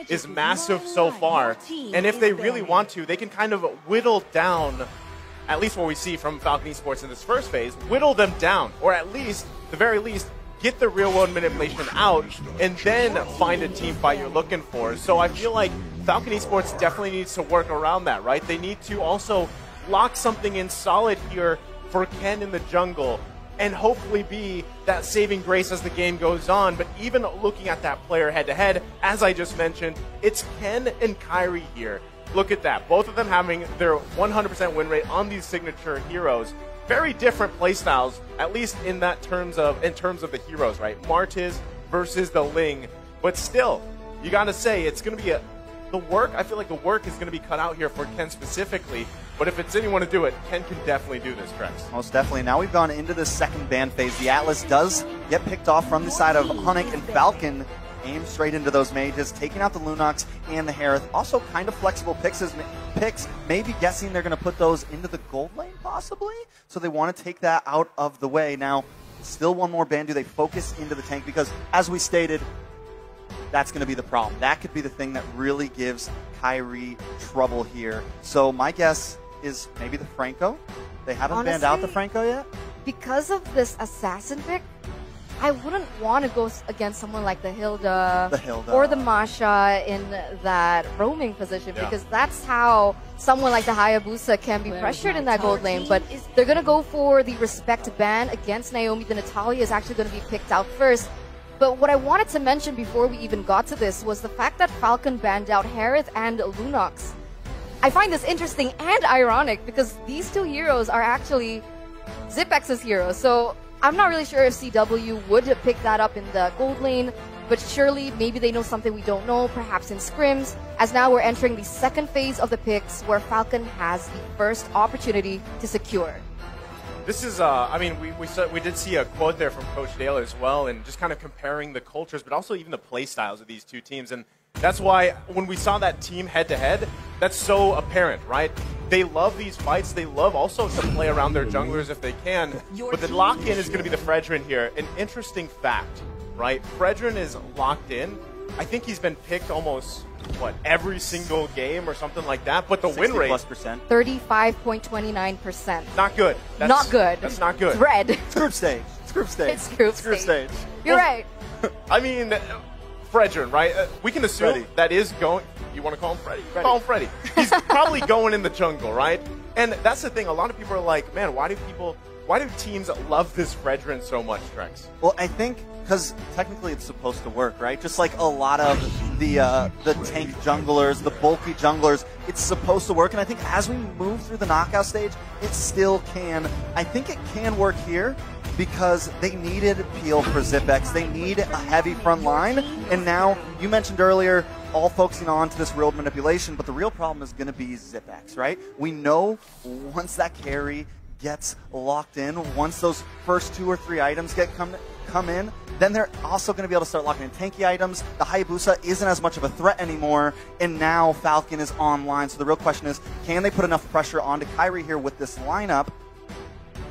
is massive so far. And if they really want to, they can kind of whittle down, at least what we see from Falcon Esports in this first phase, whittle them down, or at least, the very least, get the real-world manipulation out, and then find a team fight you're looking for. So I feel like Falcon Esports definitely needs to work around that, right? They need to also lock something in solid here for Ken in the jungle, and hopefully be that saving grace as the game goes on. But even looking at that player head-to-head, as I just mentioned, it's Ken and Kairi here. Look at that. Both of them having their 100% win rate on these signature heroes. Very different playstyles, at least in terms of the heroes, right? Martiz versus the Ling. But still, you got to say, it's going to be the work. I feel like the work is going to be cut out here for Ken specifically. But if it's anyone to do it, Ken can definitely do this, Trex. Most definitely. Now we've gone into the second ban phase. The Atlas does get picked off from the side of Hunnick, and Falcon aims straight into those mages, taking out the Lunox and the Harith. Also kind of flexible picks, maybe guessing they're going to put those into the gold lane, possibly? So they want to take that out of the way. Now, still one more ban. Do they focus into the tank? Because, as we stated, that's going to be the problem. That could be the thing that really gives Kairi trouble here. So my guess is maybe the Franco. They haven't banned out the Franco yet? Because of this assassin pick, I wouldn't want to go against someone like the Hilda, or the Masha in that roaming position, because that's how someone like the Hayabusa can be pressured in that gold lane. But they're going to go for the respect ban against Naomi. The Natalia is actually going to be picked out first. But what I wanted to mention before we even got to this was the fact that Falcon banned out Harith and Lunox. I find this interesting and ironic because these two heroes are actually Zipex's heroes. So I'm not really sure if CW would pick that up in the gold lane, but surely maybe they know something we don't know, perhaps in scrims, as now we're entering the second phase of the picks where Falcon has the first opportunity to secure. This is, I mean, we did see a quote there from Coach Dale as well, and just kind of comparing the cultures, but also even the play styles of these two teams. And that's why when we saw that team head-to-head, that's so apparent, right? They love these fights. They love also to play around their junglers if they can. But the lock-in is going to be the Fredrin here. An interesting fact, right? Fredrin is locked in. I think he's been picked almost, what, every single game or something like that. But the win rate, 35.29%. Not good. Not good. That's not good. Red. It's group stage. It's group stage. It's group stage. You're right. I mean, Fredrin, right? We can assume that is going. You want to call him Freddy? Call him Freddy. He's probably going in the jungle, right? And that's the thing. A lot of people are like, man, why do teams love this Fredrin so much, Trex? Well, I think because technically it's supposed to work, right? Just like a lot of the tank junglers, the bulky junglers, it's supposed to work. And I think as we move through the knockout stage, it still can. I think it can work here because they needed peel for Zipex. They need a heavy front line. And now, you mentioned earlier, all focusing on to this real manipulation, but the real problem is going to be Zipex, right? We know once that carry gets locked in, once those first 2 or 3 items come in, then they're also going to be able to start locking in tanky items. The Hayabusa isn't as much of a threat anymore, and now Falcon is online. So the real question is, can they put enough pressure onto Kairi here with this lineup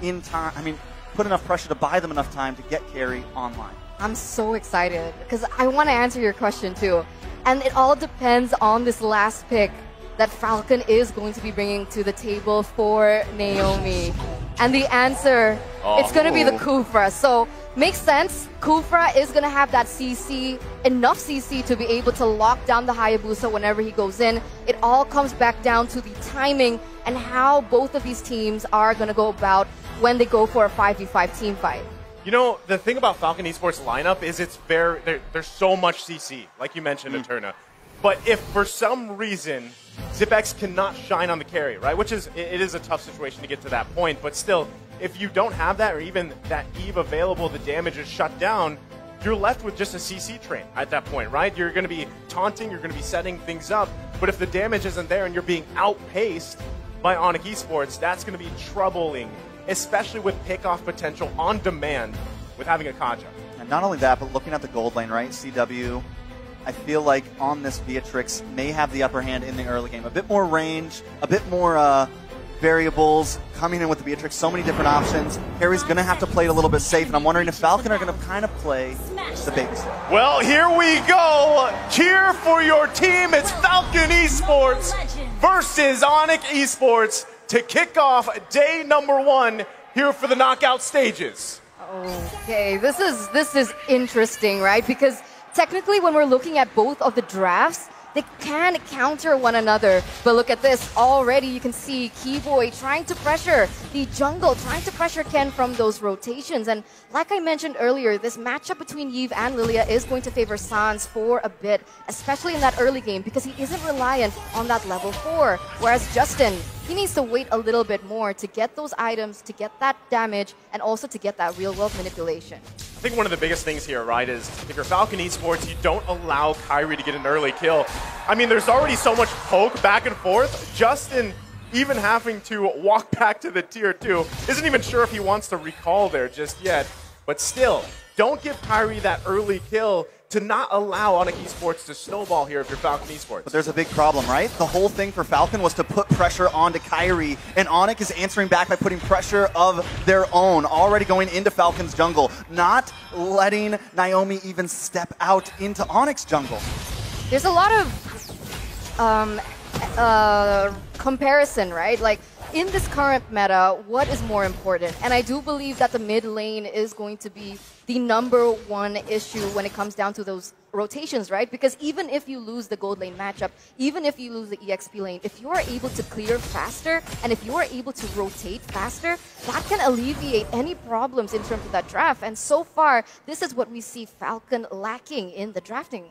in time? I mean, put enough pressure to buy them enough time to get carry online. I'm so excited because I want to answer your question too. And it all depends on this last pick that Falcon is going to be bringing to the table for Naomi. And the answer, it's going to be the Kufra. So, makes sense. Kufra is going to have that CC, enough CC to be able to lock down the Hayabusa whenever he goes in. It all comes back down to the timing and how both of these teams are going to go about when they go for a 5v5 team fight. You know, the thing about Falcon Esports lineup is it's there's so much CC, like you mentioned, Eterna. But if for some reason Zipex cannot shine on the carry, right, which is, it is a tough situation to get to that point, but still, if you don't have that or even that Eve available, the damage is shut down, you're left with just a CC train at that point, right? You're going to be taunting, you're going to be setting things up, but if the damage isn't there and you're being outpaced by Onyx Esports, that's going to be troubling, especially with pick-off potential on demand with having a Kaja. And not only that, but looking at the gold lane, right, CW, I feel like on this Beatrix may have the upper hand in the early game. A bit more range, a bit more variables coming in with the Beatrix, so many different options. Harry's going to have to play it a little bit safe, and I'm wondering if Falcon are going to kind of play the babysitter. Well, here we go. Cheer cheer for your team. It's Falcon Esports versus Onyx Esports to kick off day number 1 here for the knockout stages. Okay, this is interesting, right? Because technically when we're looking at both of the drafts, they can counter one another. But look at this. Already you can see Keyboy trying to pressure the jungle, trying to pressure Ken from those rotations. And like I mentioned earlier, this matchup between Yves and Lilia is going to favor Sans for a bit, especially in that early game, because he isn't reliant on that level 4. Whereas Justin, he needs to wait a little bit more to get those items, to get that damage, and also to get that real-world manipulation. I think one of the biggest things here, right, is if you're Falcon Esports, you don't allow Kairi to get an early kill. I mean, there's already so much poke back and forth. Justin, even having to walk back to the tier 2, isn't even sure if he wants to recall there just yet. But still, don't give Kairi that early kill to not allow Onyx Esports to snowball here if you're Falcon Esports. But there's a big problem, right? The whole thing for Falcon was to put pressure onto Kairi, and Onyx is answering back by putting pressure of their own, already going into Falcon's jungle, not letting Naomi even step out into Onyx jungle. There's a lot of comparison, right? Like, in this current meta, what is more important? And I do believe that the mid lane is going to be the #1 issue when it comes down to those rotations, right? Because even if you lose the gold lane matchup, even if you lose the EXP lane, if you are able to clear faster and if you are able to rotate faster, that can alleviate any problems in terms of that draft. And so far, this is what we see Falcon lacking in the drafting.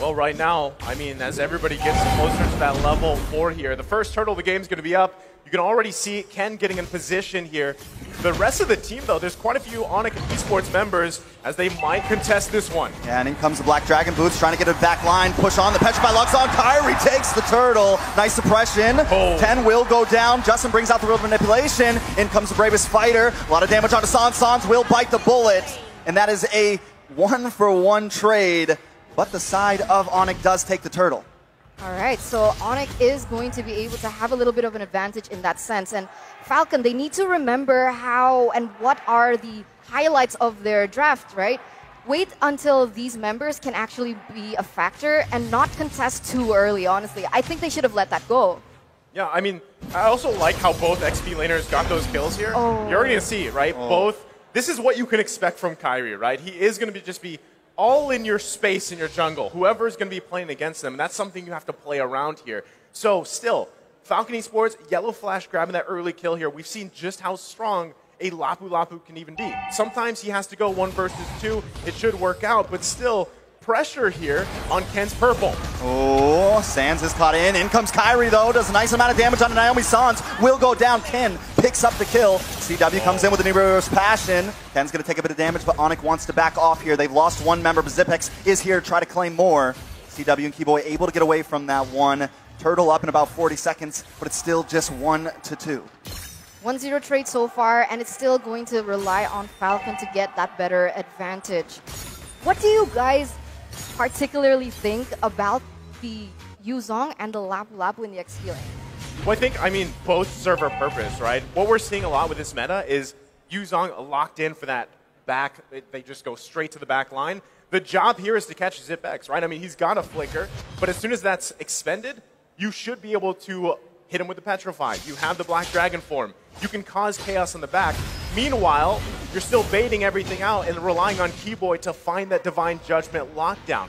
Well, right now, I mean, as everybody gets closer to that level 4 here, the first hurdle of the game is going to be up. You can already see Ken getting in position here. The rest of the team, though, there's quite a few Onyx Esports members as they might contest this one. Yeah, and in comes the Black Dragon Boots trying to get a back line, push on the Petrify Lux on. Kairi takes the turtle. Nice suppression. 10 will go down. Justin brings out the real manipulation. In comes the Bravest Fighter. A lot of damage onto Sans. Sans will bite the bullet. And that is a 1-for-1 trade. But the side of Onyx does take the turtle. All right, so Onyx is going to be able to have a little bit of an advantage in that sense. And Falcon, they need to remember how and what are the highlights of their draft, right? Wait until these members can actually be a factor and not contest too early, honestly. I think they should have let that go. Yeah, I mean, I also like how both XP laners got those kills here. You're already going to see, right? Both. This is what you can expect from Kairi, right? He is going to just be all in your space in your jungle. Whoever is going to be playing against them, and that's something you have to play around here. So still, Falcon Esports, Yellow Flash grabbing that early kill here. We've seen just how strong a Lapu Lapu can even be. Sometimes he has to go 1 versus 2. It should work out, but still, pressure here on Ken's purple. Oh, Sans is caught in. In comes Kairi, though. Does a nice amount of damage on Naomi. Sans will go down. Ken picks up the kill. CW comes in with an Nero's Passion. Ken's going to take a bit of damage, but Onyx wants to back off here. They've lost 1 member, but Zipex is here to try to claim more. CW and Keyboy able to get away from that one. Turtle up in about 40 seconds, but it's still just 1-2. 1-0 trade so far, and it's still going to rely on Falcon to get that better advantage. What do you guys particularly think about the Yuzong and the Lapu Lapu in the XP lane? Well, I mean, both serve a purpose, right? What we're seeing a lot with this meta is Yuzong locked in for that back. They just go straight to the back line. The job here is to catch Zipex, right? I mean, he's got a flicker, but as soon as that's expended, you should be able to hit him with the Petrify. You have the Black Dragon form. You can cause chaos in the back. Meanwhile, you're still baiting everything out and relying on Keyboy to find that Divine Judgment lockdown.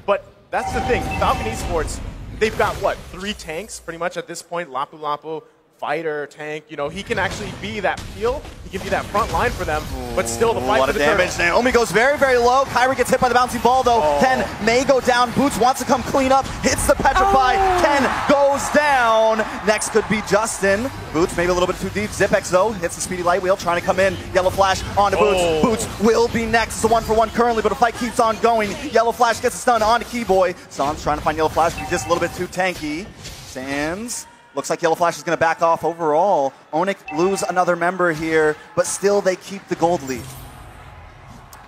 But that's the thing. Falcon Esports, they've got, what, 3 tanks pretty much at this point. Lapu Lapu, Fighter, Tank. You know, he can actually be that peel. He can be that front line for them, but still the fight for the turtle. A lot of damage. Naomi goes very, very low. Kairi gets hit by the bouncing ball, though. Ken may go down. Boots wants to come clean up. Hits the Petrify. Ken goes down. Next could be Justin. Boots maybe a little bit too deep. Zipex, though, hits the speedy light wheel, trying to come in. Yellow Flash onto Boots. Boots will be next. It's a 1-for-1 currently, but the fight keeps on going. Yellow Flash gets a stun onto Keyboy. Sans trying to find Yellow Flash, but he's just a little bit too tanky. Sans. Looks like Yellow Flash is going to back off overall. Onyx lose another member here, but still they keep the gold lead.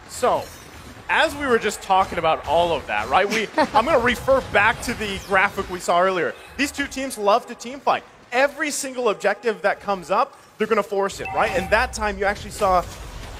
So, as we were just talking about all of that, right? I'm going to refer back to the graphic we saw earlier. These two teams love to team fight. Every single objective that comes up, they're going to force it, right? And that time you actually saw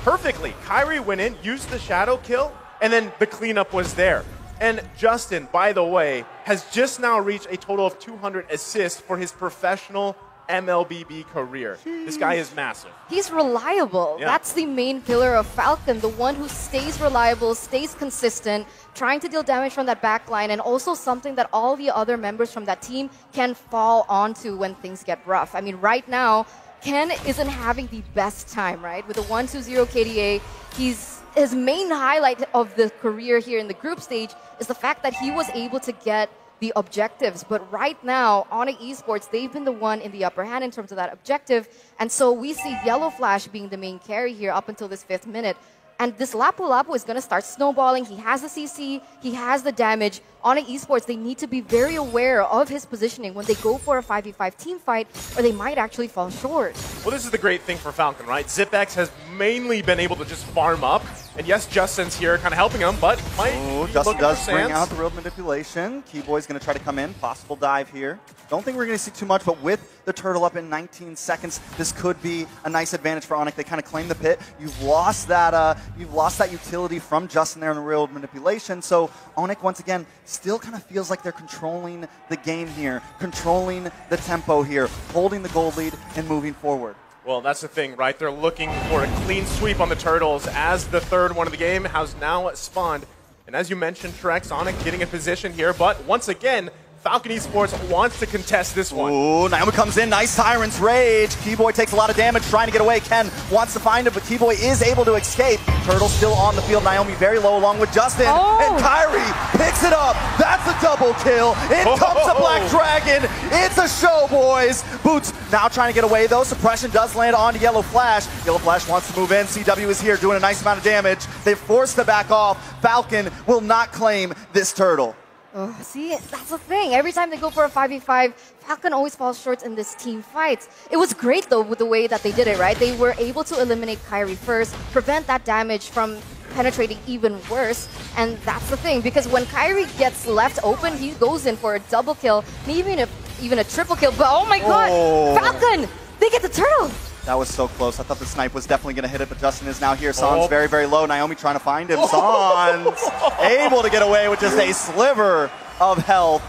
perfectly. Kairi went in, used the shadow kill, and then the cleanup was there. And Justin, by the way, has just now reached a total of 200 assists for his professional MLBB career. This guy is massive. He's reliable. Yeah. That's the main pillar of Falcon, the one who stays reliable, stays consistent, trying to deal damage from that back line, and also something that all the other members from that team can fall onto when things get rough. I mean, right now, Ken isn't having the best time, right? With the 1-2-0 KDA, his main highlight of the career here in the group stage is the fact that he was able to get the objectives. But right now, Onyx Esports, they've been the one in the upper hand in terms of that objective. And so we see Yellow Flash being the main carry here up until this 5th minute. And this Lapu Lapu is going to start snowballing. He has the CC, he has the damage. Onyx Esports, they need to be very aware of his positioning when they go for a 5v5 team fight, or they might actually fall short. Well, this is the great thing for Falcon, right? ZipX has mainly been able to just farm up. And yes, Justin's here kind of helping him, but might Justin does bring out the real manipulation. Keyboy's going to try to come in. Possible dive here. Don't think we're going to see too much, but with the turtle up in 19 seconds, this could be a nice advantage for Onyx. They kind of claim the pit. You've lost that utility from Justin there in the real manipulation. So Onyx, once again, still kind of feels like they're controlling the game here, controlling the tempo here, holding the gold lead and moving forward. Well, that's the thing, right? They're looking for a clean sweep on the Turtles as the third one of the game has now spawned. And as you mentioned, Trex, Onyx getting a position here, but once again, Falcon Esports wants to contest this one. Ooh, Naomi comes in, nice Tyrant's Rage. Keyboy takes a lot of damage trying to get away. Ken wants to find him, but Keyboy is able to escape. Turtle still on the field, Naomi very low along with Justin. And Kyrie picks it up. That's a double kill. In comes the Black Dragon. It's a show, boys. Boots now trying to get away though. Suppression does land on Yellow Flash. Yellow Flash wants to move in. CW is here doing a nice amount of damage. They're forced to back off. Falcon will not claim this turtle. Oh, see, that's the thing. Every time they go for a 5v5, Falcon always falls short in this team fights. It was great, though, with the way that they did it, right? They were able to eliminate Kyrie first, prevent that damage from penetrating even worse. And that's the thing, because when Kyrie gets left open, he goes in for a double kill, maybe even a triple kill. But oh my god, Falcon, they get the turtle. That was so close. I thought the snipe was definitely going to hit it, but Justin is now here. Sans very, very low. Naomi trying to find him. Sans able to get away with just a sliver of health.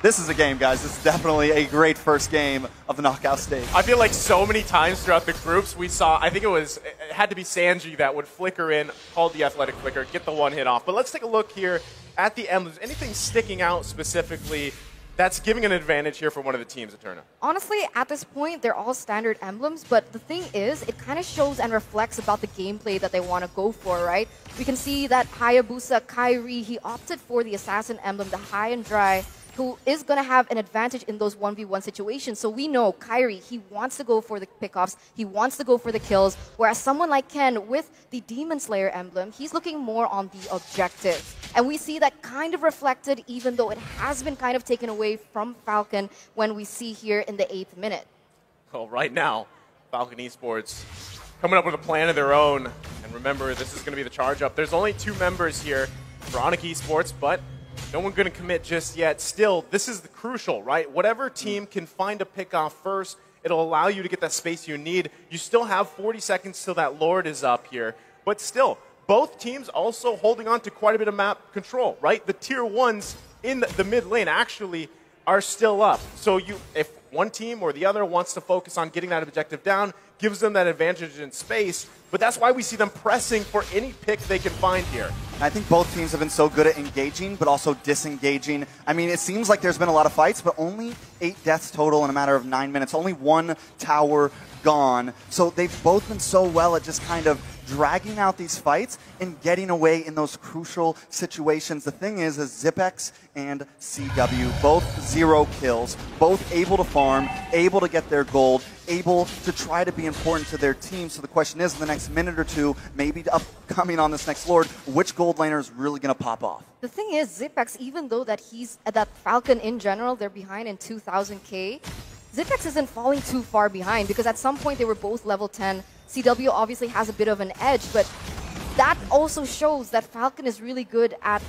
This is a game, guys. This is definitely a great first game of the knockout stage. I feel like so many times throughout the groups we saw, I think it had to be Sanji that would flicker in, called the athletic flicker, get the one hit off. But let's take a look here at the emblems. Anything sticking out specifically that's giving an advantage here for one of the teams, Eterna? Honestly, at this point, they're all standard emblems, but the thing is, it kind of shows and reflects about the gameplay that they want to go for, right? We can see that Hayabusa Kyrie, he opted for the Assassin emblem, the high and dry, who is going to have an advantage in those 1v1 situations. So we know Kyrie, he wants to go for the pickoffs, he wants to go for the kills, whereas someone like Ken with the Demon Slayer emblem, he's looking more on the objective. And we see that kind of reflected, even though it has been kind of taken away from Falcon when we see here in the 8th minute. Well, right now, Falcon Esports coming up with a plan of their own. And remember, this is going to be the charge up. There's only 2 members here for Onyx Esports, but no one's going to commit just yet. Still, this is the crucial, right? Whatever team can find a pick-off first, it'll allow you to get that space you need. You still have 40 seconds till that Lord is up here. But still, both teams also holding on to quite a bit of map control, right? The tier 1s in the mid lane actually are still up. So if one team or the other wants to focus on getting that objective down, gives them that advantage in space. But that's why we see them pressing for any pick they can find here. I think both teams have been so good at engaging, but also disengaging. I mean, it seems like there's been a lot of fights, but only 8 deaths total in a matter of 9 minutes. Only 1 tower gone. So they've both been so well at just kind of dragging out these fights and getting away in those crucial situations. The thing is ZipX and CW, both 0 kills, both able to farm, able to get their gold, able to try to be important to their team. So the question is, in the next minute or two, maybe upcoming on this next Lord, which gold laner is really going to pop off? The thing is, ZipX, even though that Falcon in general, they're behind in 2000K, ZipX isn't falling too far behind because at some point they were both level 10. CW obviously has a bit of an edge, but that also shows that Falcon is really good at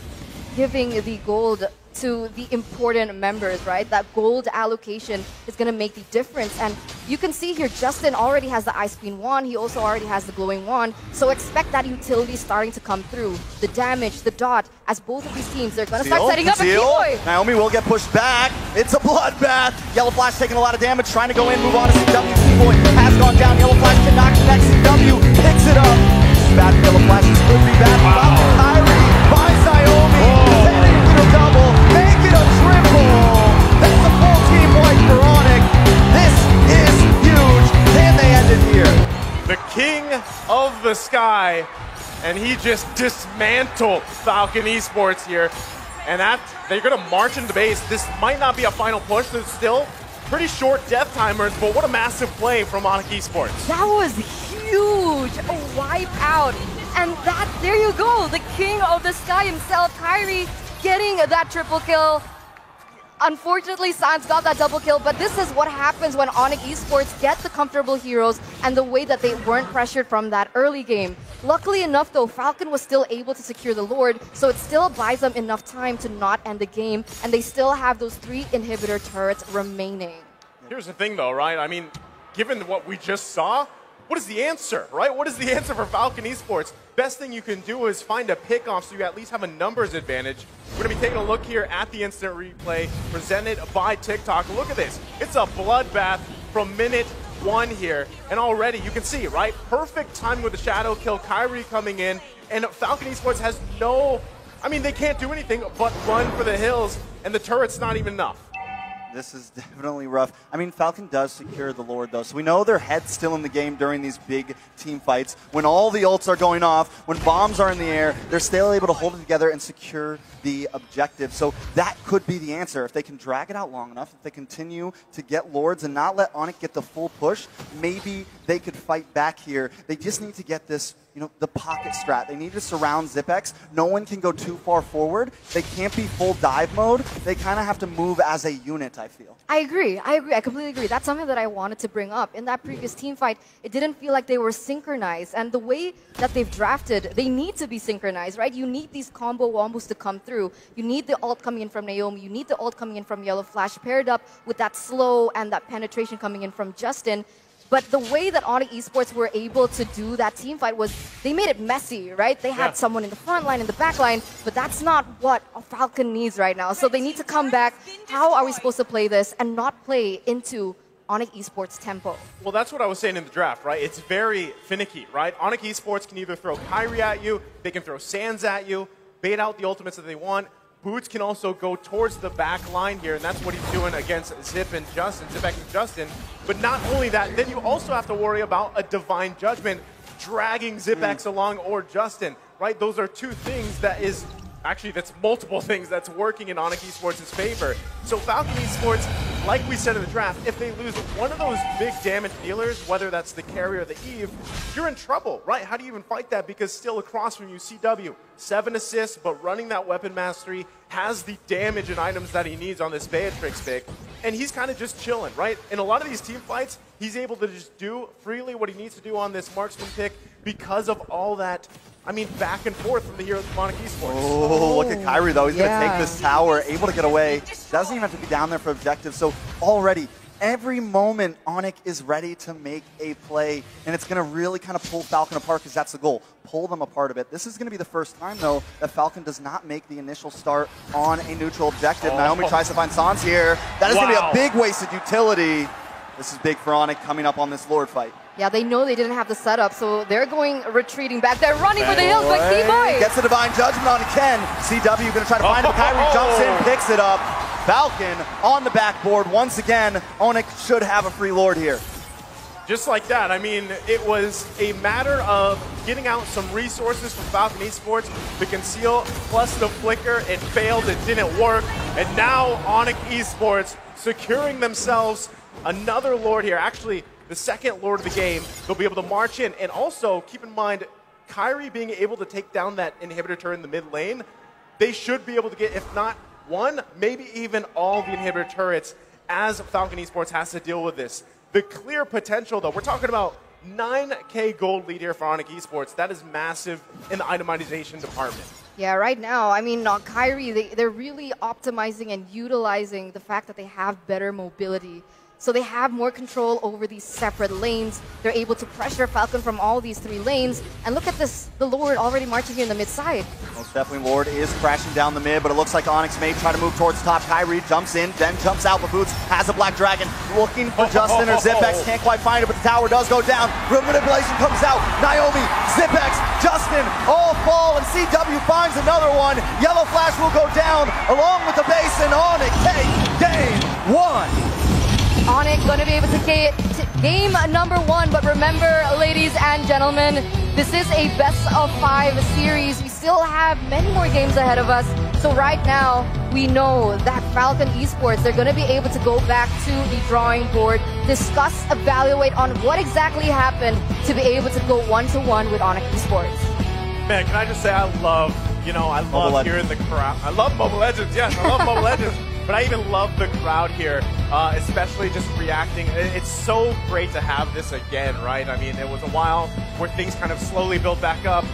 giving the gold to the important members, right? That gold allocation is going to make the difference. And you can see here, Justin already has the Ice Queen wand. He also already has the Glowing Wand. So expect that utility starting to come through. The damage, the dot, as both of these teams, they're going to start setting up a Keyboy. Naomi will get pushed back. It's a bloodbath. Yellow Flash taking a lot of damage, trying to go in, move on to CW. Keyboy has gone down. Yellow Flash cannot connect. CW picks it up. Bad for Yellow Flash. This could be bad. Kyrie finds Naomi. Setting it to a double. Make it a triple. That's a full team wipe for Onyx. This is huge. Can they end it here? The king of the sky, and he just dismantled Falcon Esports here. And they're going to march into base. This might not be a final push. There's still pretty short death timers, but what a massive play from Onyx Esports. That was huge. A wipe out. And there you go. The king of the sky himself, Kyrie, getting that triple kill. Unfortunately, Sans got that double kill, but this is what happens when Onyx Esports get the comfortable heroes and the way that they weren't pressured from that early game. Luckily enough, though, Falcon was still able to secure the Lord, so it still buys them enough time to not end the game, and they still have those 3 inhibitor turrets remaining. Here's the thing, though, right? I mean, given what we just saw, what is the answer, right? What is the answer for Falcon Esports? Best thing you can do is find a pick-off so you at least have a numbers advantage. We're going to be taking a look here at the instant replay presented by TikTok. Look at this. It's a bloodbath from minute 1 here. And already you can see, right? Perfect timing with the shadow kill. Kyrie coming in. And Falcon Esports has they can't do anything but run for the hills. And the turret's not even enough. This is definitely rough. I mean, Falcon does secure the Lord, though, so we know their head's still in the game during these big team fights. When all the ults are going off, when bombs are in the air, they're still able to hold it together and secure the objective. So that could be the answer. If they can drag it out long enough, if they continue to get Lords and not let Onyx get the full push, maybe they could fight back here. They just need to get this, the pocket strat. They need to surround Zipex. No one can go too far forward. They can't be full dive mode. They kind of have to move as a unit, I feel. I agree. I completely agree. That's something that I wanted to bring up. In that previous team fight, it didn't feel like they were synchronized. And the way that they've drafted, they need to be synchronized, right? You need these combo wombos to come through. You need the ult coming in from Naomi. You need the ult coming in from Yellow Flash, paired up with that slow and that penetration coming in from Justin. But the way that Onyx Esports were able to do that team fight was they made it messy, right? They had someone in the front line, in the back line, but that's not what a Falcon needs right now. So they need to come back. How are we supposed to play this and not play into Onyx Esports tempo? Well, that's what I was saying in the draft, right? It's very finicky, right? Onyx Esports can either throw Kyrie at you, they can throw Sans at you, bait out the ultimates that they want. Boots can also go towards the back line here, and that's what he's doing against Zip and Justin, Zipek and Justin. But not only that, then you also have to worry about a Divine Judgment dragging Zipex along or Justin, right? Those are 2 things that's multiple things that's working in Onyx Esports' favor. So Falcon Esports, like we said in the draft, if they lose one of those big damage dealers, whether that's the carry or the Eve, you're in trouble, right? How do you even fight that? Because still across from you, CW, 7 assists, but running that weapon mastery, has the damage and items that he needs on this Beatrix pick, and he's kind of just chilling, right? In a lot of these team fights, he's able to just do freely what he needs to do on this marksman pick because of all that, back and forth from the heroes of Onyx Esports. Oh, look at Kyrie, though. He's going to take this tower, able to get away. Doesn't even have to be down there for objective. So already, every moment, Onyx is ready to make a play, and it's going to really kind of pull Falcon apart because that's the goal. Pull them apart a bit. This is going to be the first time, though, that Falcon does not make the initial start on a neutral objective. Naomi tries to find Sans here. That is going to be a big wasted utility. This is big for Onyx coming up on this Lord fight. Yeah, they know they didn't have the setup, so they're retreating back. They're running for the hills, but Keyboy gets a Divine Judgment on Ken. CW going to try to find him. Kyrie jumps in, picks it up. Falcon on the backboard once again. Onyx should have a free Lord here. Just like that. It was a matter of getting out some resources from Falcon Esports. The conceal plus the flicker, it failed, it didn't work. And now Onyx Esports securing themselves another Lord here. Actually, the second Lord of the game. They'll be able to march in. And also, keep in mind, Kyrie being able to take down that inhibitor turret in the mid lane, they should be able to get, if not one, maybe even all the inhibitor turrets as Falcon Esports has to deal with this. The clear potential, though, we're talking about 9K gold lead here for Onyx Esports. That is massive in the itemization department. Yeah, right now, I mean, Kyrie, they're really optimizing and utilizing the fact that they have better mobility. So they have more control over these separate lanes. They're able to pressure Falcon from all these 3 lanes. And look at this, the Lord already marching here in the mid side. Most definitely Lord is crashing down the mid, but it looks like Onyx may try to move towards top. Kyrie jumps in, then jumps out, but Boots has a Black Dragon. Looking for Justin or Zipex, can't quite find it, but the tower does go down. Real manipulation comes out. Naomi, Zipex, Justin, all fall, and CW finds another one. Yellow Flash will go down, along with the base, and Onyx takes game 1. Onyx going to be able to get game number 1, but remember, ladies and gentlemen, this is a best-of-5 series. We still have many more games ahead of us. So right now, we know that Falcon Esports, they're going to be able to go back to the drawing board, discuss, evaluate on what exactly happened to be able to go 1-to-1 with Onyx Esports. Man, can I just say I love hearing the crowd. I love Mobile Legends, yes, I love Mobile Legends. But I even love the crowd here, especially just reacting. It's so great to have this again, right? I mean, it was a while where things kind of slowly built back up,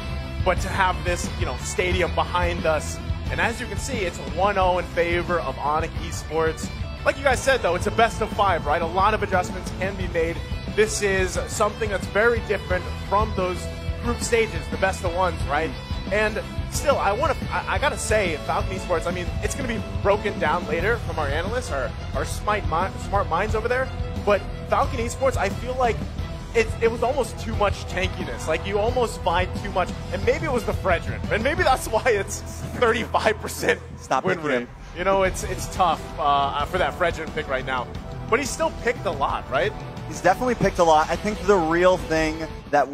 but to have this, stadium behind us. And as you can see, it's 1-0 in favor of Onyx Esports. Like you guys said, though, it's a best-of-5, right? A lot of adjustments can be made. This is something that's very different from those group stages, the best-of-1s, right? And still, I gotta say, Falcon Esports, I mean, it's gonna be broken down later from our analysts, our smart minds over there, but Falcon Esports, I feel like it was almost too much tankiness. Like, you almost find too much, and maybe it was the Fredrin, and maybe that's why it's 35% win rate. It's tough for that Fredrin pick right now. But he's still picked a lot, right? He's definitely picked a lot. I think the real thing that